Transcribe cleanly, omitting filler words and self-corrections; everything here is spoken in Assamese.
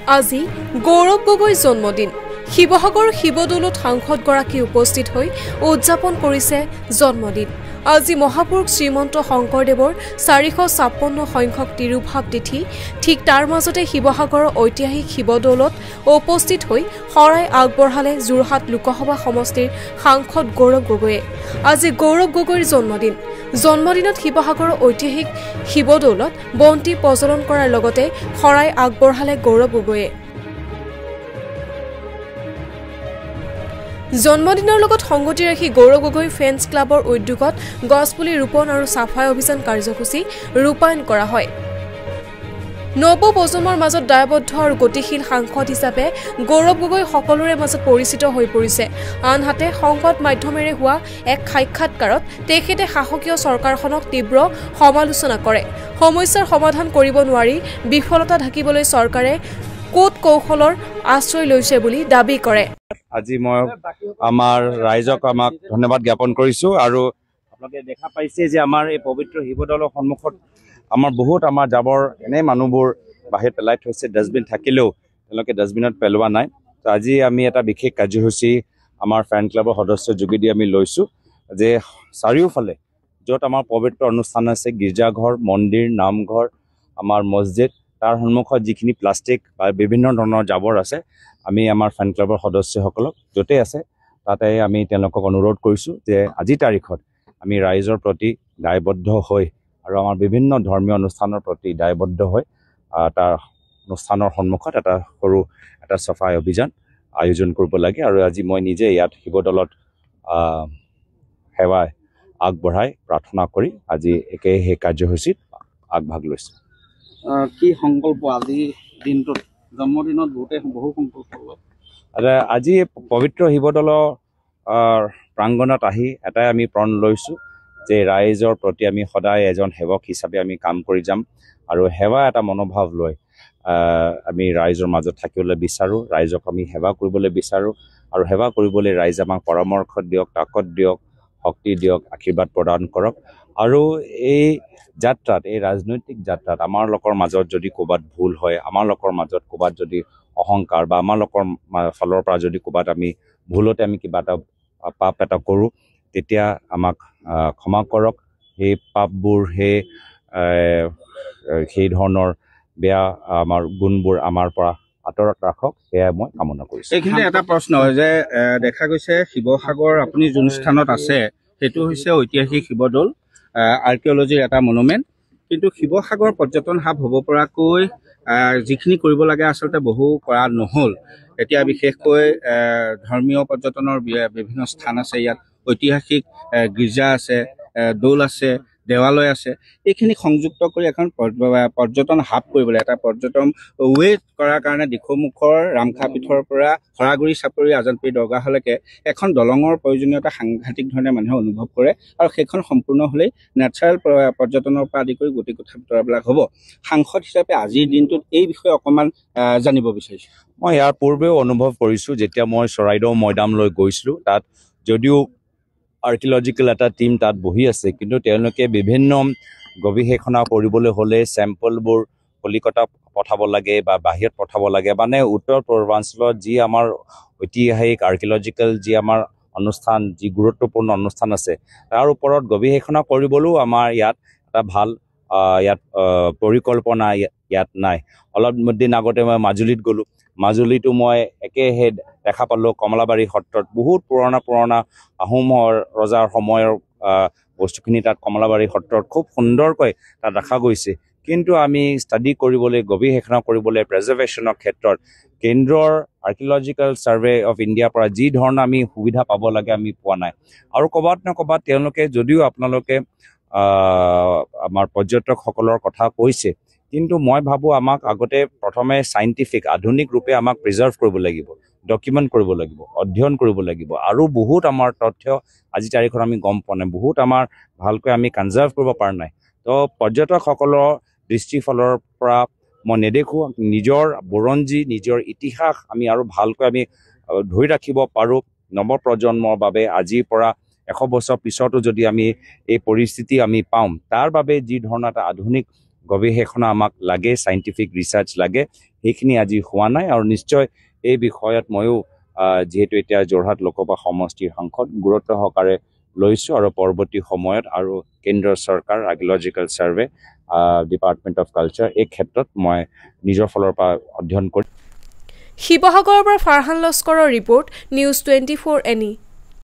আজি গৌৰৱ গগৈৰ জন্মদিন। শিৱসাগৰ শিৱদৌলত সাংসদগৰাকী উপস্থিত হৈ উদযাপন কৰিছে জন্মদিন। আজি মহাপুৰুষ শ্ৰীমন্ত শংকৰদেৱৰ 456 সংখ্যক তিৰুভাৱ তিথি। ঠিক তাৰ মাজতে শিৱসাগৰৰ ঐতিহাসিক শিৱদৌলত উপস্থিত হৈ শৰাই আগবঢ়ালে যোৰহাট লোকসভা সমষ্টিৰ সাংসদ গৌৰৱ গগৈয়ে। আজি গৌৰৱ গগৈৰ জন্মদিন। জন্মদিনত শিৱসাগৰৰ ঐতিহাসিক শিৱদৌলত বন্তি প্ৰজ্বলন কৰাৰ লগতে শৰাই আগবঢ়ালে গৌৰৱ গগৈয়ে। জন্মদিনৰ লগত সংগতি ৰাখি গৌৰৱ গগৈ ফেন্স ক্লাবৰ উদ্যোগত গছপুলি ৰোপণ আৰু চাফাই অভিযান কাৰ্যসূচী ৰূপায়ণ কৰা হয়। নৱ প্ৰজন্মৰ মাজত দায়বদ্ধ আৰু গতিশীল সাংসদ হিচাপে গৌৰৱ গগৈ সকলোৰে মাজত পৰিচিত হৈ পৰিছে। আনহাতে সংবাদ মাধ্যমেৰে হোৱা এক সাক্ষাৎকাৰত তেখেতে শাসকীয় চৰকাৰখনক তীব্ৰ সমালোচনা কৰে। সমস্যাৰ সমাধান কৰিব নোৱাৰি বিফলতা ঢাকিবলৈ চৰকাৰে কোট কৌশলৰ আশ্ৰয় লৈছে বুলি দাবী কৰে। আজি মই আমাৰ ৰাইজক ধন্যবাদ জ্ঞাপন কৰিছোঁ আৰু আপোনালোকে দেখা পাইছে যে আমাৰ এই পবিত্ৰ শিৱদৌলৰ সন্মুখত আমাৰ বহুত জাবৰ এনে মানুহবোৰ বাহিৰত পেলাই থৈছে। ডাষ্টবিন থাকিলেও তেওঁলোকে ডাষ্টবিনত পেলোৱা নাই। তো আজি আমি এটা বিশেষ কাৰ্যসূচী আমাৰ ফেন ক্লাবৰ সদস্যৰ যোগেদি আমি লৈছোঁ যে চাৰিওফালে য'ত আমাৰ পবিত্ৰ অনুষ্ঠান আছে, গীৰ্জাঘৰ, মন্দিৰ, নামঘৰ, আমাৰ মছজিদ, তাৰ সন্মুখত যিখিনি প্লাষ্টিক বা বিভিন্ন ধৰণৰ জাবৰ আছে, আমি আমাৰ ফেন ক্লাবৰ সদস্যসকলক য'তে আছে তাতে আমি তেওঁলোকক অনুৰোধ কৰিছোঁ যে আজিৰ তাৰিখত আমি ৰাইজৰ প্ৰতি দায়বদ্ধ হৈ আৰু আমাৰ বিভিন্ন ধৰ্মীয় অনুষ্ঠানৰ প্ৰতি দায়বদ্ধ হৈ তাৰ অনুষ্ঠানৰ সন্মুখত সৰু এটা চাফাই অভিযান আয়োজন কৰিব লাগে। আৰু আজি মই নিজে ইয়াত শিৱদৌলত সেৱা আগবঢ়াই প্ৰাৰ্থনা কৰি আজি সেই কাৰ্যসূচীত আগভাগ লৈছোঁ। কি সংকল্প আজি দিনটোত? জন্মদিনত বহু সংকল্প আজি পবিত্ৰ শিৱদৌলৰ প্ৰাংগণত আহি এটাই আমি প্ৰণ লৈছোঁ যে ৰাইজৰ প্ৰতি আমি সদায় এজন সেৱক হিচাপে আমি কাম কৰি যাম আৰু সেৱা এটা মনোভাৱ লৈ আমি ৰাইজৰ মাজত থাকিবলৈ বিচাৰোঁ। ৰাইজক আমি সেৱা কৰিবলৈ বিচাৰোঁ আৰু সেৱা কৰিবলৈ ৰাইজে আমাক পৰামৰ্শ দিয়ক, তাকত দিয়ক, শক্তি দিয়ক, আশীৰ্বাদ প্ৰদান কৰক। আৰু এই যাত্ৰাত, এই ৰাজনৈতিক যাত্ৰাত আমাৰ লোকৰ মাজত যদি ক'ৰবাত ভুল হয়, আমাৰ লোকৰ মাজত ক'ৰবাত যদি অহংকাৰ বা আমাৰ লোকৰ ফালৰ পৰা যদি ক'ৰবাত আমি ভুলতে আমি কিবা এটা পাপ এটা কৰোঁ, তেতিয়া আমাক ক্ষমা কৰক। সেই পাপবোৰ, সেই ধৰণৰ বেয়া আমাৰ গুণবোৰ আমাৰ পৰা আঁতৰত ৰাখক, সেয়াই মই কামনা কৰিছোঁ। এইখিনিতে এটা প্ৰশ্ন যে দেখা গৈছে শিৱসাগৰ আপুনি যোন স্থানত আছে সেইটো হৈছে ঐতিহাসিক শিৱদৌল, আৰ্কিঅলজিৰ এটা মনুমেণ্ট। কিন্তু শিৱসাগৰ পৰ্যটন হাব হ'ব পৰাকৈ যিখিনি কৰিব লাগে আচলতে বহু কৰা নহ'ল। এতিয়া বিশেষকৈ ধৰ্মীয় পৰ্যটনৰ বিভিন্ন স্থান আছে, ইয়াত ঐতিহাসিক গীৰ্জা আছে, দৌল আছে, দেৱালয় আছে। এইখিনি সংযুক্ত কৰি এখন পৰ্যটন হাব কৰিবলৈ, এটা পৰ্যটন ৱে কৰাৰ কাৰণে দিখৌমুখৰ ৰামখাপীঠৰ পৰা হৰাগুৰি চাপৰি আজানপীৰ দৰগাহলৈকে এখন দলঙৰ প্ৰয়োজনীয়তা সাংঘাতিক ধৰণে মানুহে অনুভৱ কৰে আৰু সেইখন সম্পূৰ্ণ হ'লেই নেচাৰেল পৰ্যটনৰ পৰা আদি কৰি গোটেই কথা বতৰাবিলাক হ'ব। সাংসদ হিচাপে আজিৰ দিনটোত এই বিষয়ে অকণমান জানিব বিচাৰিছোঁ। মই ইয়াৰ পূৰ্বেও অনুভৱ কৰিছোঁ, যেতিয়া মই চৰাইদেউ মৈদামলৈ গৈছিলোঁ, তাত যদিও আৰ্কিঅলজিকেল এটা টিম তাত বহি আছে, কিন্তু তেওঁলোকে বিভিন্ন গৱেষণা কৰিবলৈ হ'লে চেম্পলবোৰ কলিকতা পঠাব লাগে বা বাহিৰত পঠাব লাগে। মানে উত্তৰ পূৰ্বাঞ্চলত যি আমাৰ ঐতিহাসিক আৰ্কিঅলজিকেল যি আমাৰ অনুষ্ঠান, যি গুৰুত্বপূৰ্ণ অনুষ্ঠান আছে, তাৰ ওপৰত গৱেষণা কৰিবলৈও আমাৰ ইয়াত এটা ভাল পৰিকল্পনা ইয়াত নাই। অলপ দিন আগতে মই মাজুলীত গ'লোঁ। মাজুলীতো মই একেহে দেখা পালোঁ, কমলাবাৰী সত্ৰত বহুত পুৰণা আহোমৰ ৰজাৰ সময়ৰ বস্তুখিনি তাত কমলাবাৰী সত্ৰত খুব সুন্দৰকৈ তাত দেখা গৈছে। কিন্তু আমি ষ্টাডি কৰিবলৈ, গৱেষণা কৰিবলৈ, প্ৰেজাৰ্ভেশ্যনৰ ক্ষেত্ৰত কেন্দ্ৰৰ আৰ্কিঅলজিকেল ছাৰ্ভে অফ ইণ্ডিয়াৰ পৰা যি ধৰণৰ আমি সুবিধা পাব লাগে আমি পোৱা নাই। আৰু ক'ৰবাত না ক'ৰবাত তেওঁলোকে যদিও আপোনালোকে আমাৰ পৰ্যটকসকলৰ কথা কৈছে, কিন্তু মই ভাবোঁ আমাক আগতে প্ৰথমে চাইণ্টিফিক আধুনিক ৰূপে আমাক প্ৰিজাৰ্ভ কৰিব লাগিব, ডকুমেণ্ট কৰিব লাগিব, অধ্যয়ন কৰিব লাগিব। আৰু বহুত আমাৰ তথ্য আজি তাৰিখত আমি গম পোৱা নাই, বহুত আমাৰ ভালকৈ আমি কনজাৰ্ভ কৰিব পৰা নাই। তো পৰ্যটকসকলৰ দৃষ্টিফালৰ পৰা মই নেদেখোঁ নিজৰ বুৰঞ্জী, নিজৰ ইতিহাস আমি আৰু ভালকৈ আমি ধৰি ৰাখিব পাৰোঁ নৱপ্ৰজন্মৰ বাবে। আজিৰ পৰা 100 বছৰ পিছতো যদি আমি এই পৰিস্থিতি আমি পাওঁ, তাৰ বাবে যি ধৰণৰ এটা আধুনিক গৱেষণা আমাক লাগে, চাইণ্টিফিক ৰিচাৰ্চ লাগে, সেইখিনি আজি হোৱা নাই। আৰু নিশ্চয় এই বিষয়ত ময়ো যিহেতু এতিয়া যোৰহাট লোকসভা সমষ্টিৰ সাংসদ গুৰুত্ব সহকাৰে লৈছোঁ আৰু পৰৱৰ্তী সময়ত আৰু কেন্দ্ৰীয় চৰকাৰ, archaeological survey, department of culture এই ক্ষেত্ৰত মই নিজৰ ফালৰ পৰা অধ্যয়ন কৰিম। শিৱসাগৰৰ পৰা ফাৰহান লস্কৰৰ ৰিপৰ্ট, নিউজ 24 NE।